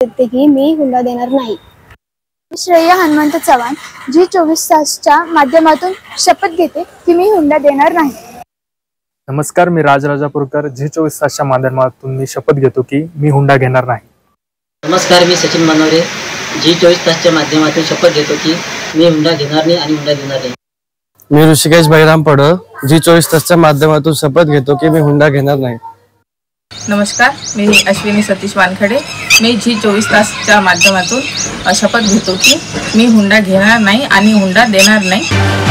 देते की मी हुंडा देणार नाही। श्रेया हनुमंत चव्हाण G24 तासच्या माध्यमातून शपथ घेते की मी हुंडा देणार नाही। नमस्कार, मी राजराजापूरकर G24 तासच्या माध्यमातून मी शपथ घेतो की मी हुंडा घेणार नाही। नमस्कार, मी सचिन मनोरे G24 तासच्या माध्यमातून शपथ घेतो की मी हुंडा घेणार नाही आणि हुंडा देणार नाही। मी ऋषिकेश बहिराम पडळ G24 तासच्या माध्यमातून शपथ घेतो की मी हुंडा घेणार नाही। नमस्कार, मी अश्विनी सतीश वानखडे मी G24 तासच्या माध्यमातून शपथ घेतो की मी हुंडा घेणार नाही आणि हुंडा देणार नाही।